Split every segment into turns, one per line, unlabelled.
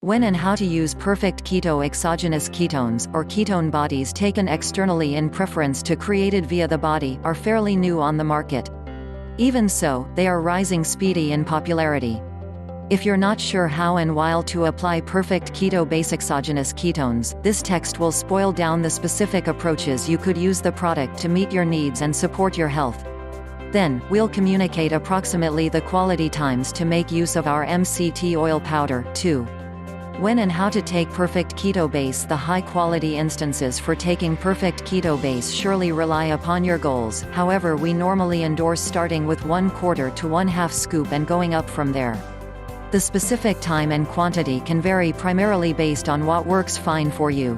When and how to use perfect keto exogenous ketones, or ketone bodies taken externally in preference to created via the body, are fairly new on the market. Even so, they are rising speedy in popularity. If you're not sure how and why to apply perfect keto baseexogenous ketones, this text will spoil down the specific approaches you could use the product to meet your needs and support your health. Then, we'll communicate approximately the quality times to make use of our MCT oil powder, too. When and how to take perfect keto base. The high-quality instances for taking perfect keto base surely rely upon your goals, however we normally endorse starting with 1/4 to 1/2 scoop and going up from there. The specific time and quantity can vary primarily based on what works fine for you.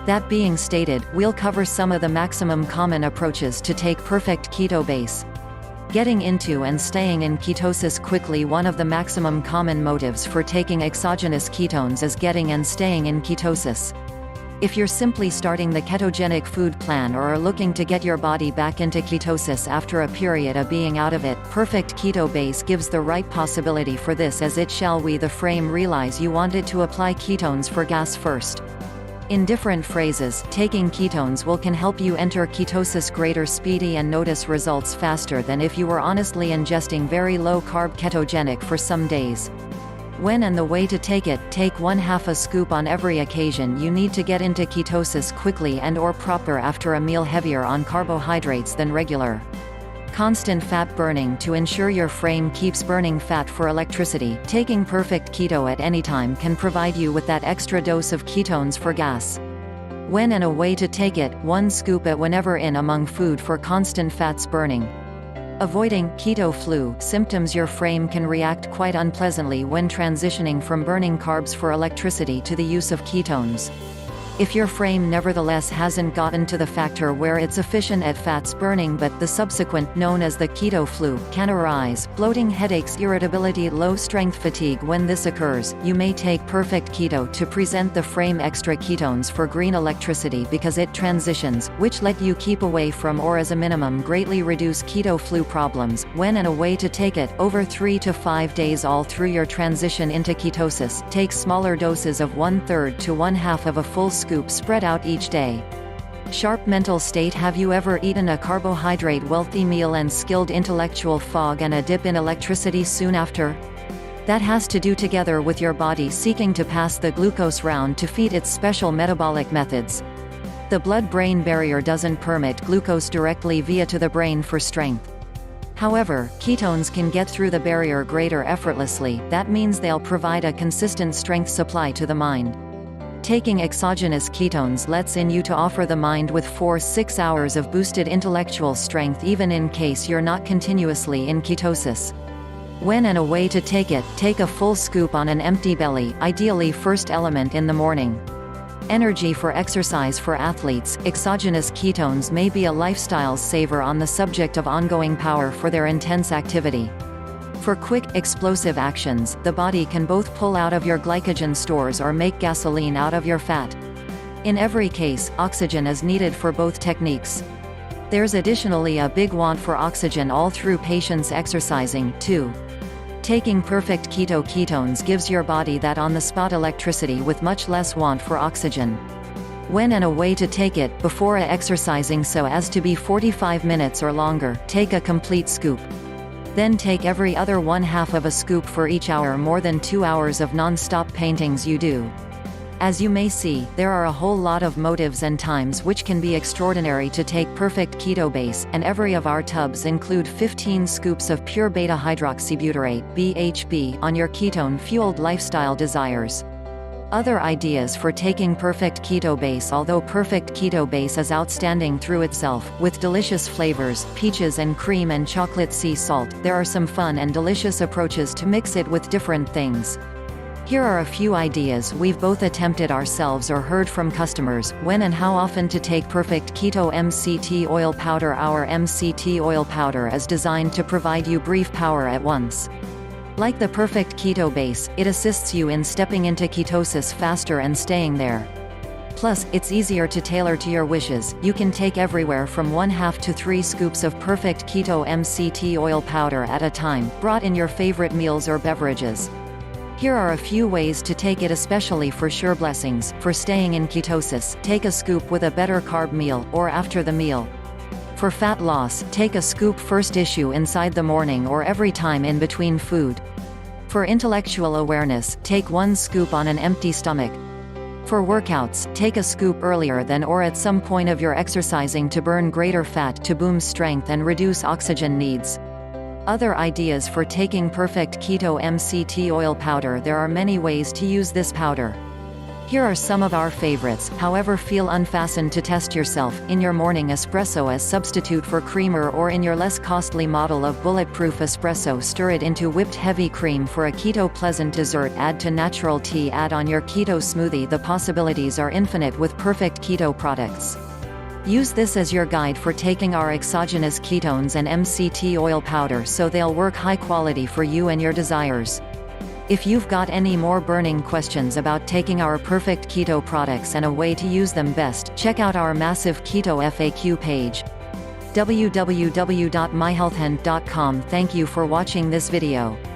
That being stated, we'll cover some of the maximum common approaches to take perfect keto base. Getting into and staying in ketosis quickly. One of the maximum common motives for taking exogenous ketones is getting and staying in ketosis. If you're simply starting the ketogenic food plan or are looking to get your body back into ketosis after a period of being out of it, perfect keto base gives the right possibility for this, as it shall we the frame realize you wanted to apply ketones for gas first. In different phrases, taking ketones can help you enter ketosis greater speedy and notice results faster than if you were honestly ingesting very low-carb ketogenic for some days. When and the way to take it. Take 1/2 a scoop on every occasion you need to get into ketosis quickly and/or proper after a meal heavier on carbohydrates than regular. Constant fat burning. To ensure your frame keeps burning fat for electricity, taking perfect keto at any time can provide you with that extra dose of ketones for gas. When and a way to take it. 1 scoop at whenever in among food for constant fats burning. Avoiding keto flu symptoms. Your frame can react quite unpleasantly when transitioning from burning carbs for electricity to the use of ketones. If your frame nevertheless hasn't gotten to the factor where it's efficient at fats burning but the subsequent, known as the keto flu, can arise, bloating, headaches, irritability, low-strength fatigue. When this occurs, you may take perfect keto to present the frame extra ketones for green electricity because it transitions, which let you keep away from or as a minimum greatly reduce keto flu problems. When and a way to take it. Over 3 to 5 days all through your transition into ketosis, take smaller doses of 1/3 to 1/2 of a full scoop spread out each day. Sharp mental state. Have you ever eaten a carbohydrate-wealthy meal and skilled intellectual fog and a dip in electricity soon after? That has to do together with your body seeking to pass the glucose round to feed its special metabolic methods. The blood-brain barrier doesn't permit glucose directly via to the brain for strength. However, ketones can get through the barrier greater effortlessly. That means they'll provide a consistent strength supply to the mind. Taking exogenous ketones lets in you to offer the mind with 4-6 hours of boosted intellectual strength even in case you're not continuously in ketosis. When and a way to take it. Take a full scoop on an empty belly, ideally first element in the morning. Energy for exercise. For athletes, exogenous ketones may be a lifestyle saver on the subject of ongoing power for their intense activity. For quick, explosive actions, the body can both pull out of your glycogen stores or make gasoline out of your fat. In every case, oxygen is needed for both techniques. There's additionally a big want for oxygen all through patients exercising, too. Taking perfect keto ketones gives your body that on-the-spot electricity with much less want for oxygen. When and a way to take it. Before exercising so as to be 45 minutes or longer, take a complete scoop. Then take every other 1/2 of a scoop for each hour more than 2 hours of non-stop paintings you do. As you may see, there are a whole lot of motives and times which can be extraordinary to take perfect keto base, and every of our tubs include 15 scoops of pure beta-hydroxybutyrate (BHB) on your ketone-fueled lifestyle desires. Other ideas for taking perfect keto base. Although perfect keto base is outstanding through itself, with delicious flavors, peaches and cream and chocolate sea salt, there are some fun and delicious approaches to mix it with different things. Here are a few ideas we've both attempted ourselves or heard from customers. When and how often to take perfect keto MCT oil powder. Our MCT oil powder is designed to provide you brief power at once. Like the perfect keto base, it assists you in stepping into ketosis faster and staying there. Plus, it's easier to tailor to your wishes. You can take everywhere from 1/2 to 3 scoops of perfect keto MCT oil powder at a time, brought in your favorite meals or beverages. Here are a few ways to take it, especially for sure blessings. For staying in ketosis, take a scoop with a better carb meal, or after the meal. For fat loss, take a scoop first issue inside the morning or every time in between food. For intellectual awareness, take 1 scoop on an empty stomach. For workouts, take a scoop earlier than or at some point of your exercising to burn greater fat to boom strength and reduce oxygen needs. Other ideas for taking Perfect Keto MCT oil powder. There are many ways to use this powder. Here are some of our favorites. However, feel unfastened to test yourself. In your morning espresso as substitute for creamer, or in your less costly model of bulletproof espresso, stir it into whipped heavy cream. For a keto pleasant dessert, add to natural tea. Add on your keto smoothie. The possibilities are infinite with Perfect Keto products. Use this as your guide for taking our exogenous ketones and MCT oil powder so they'll work high quality for you and your desires. If you've got any more burning questions about taking our Perfect Keto products and a way to use them best, check out our massive Keto FAQ page. www.myhealthhand.com. Thank you for watching this video.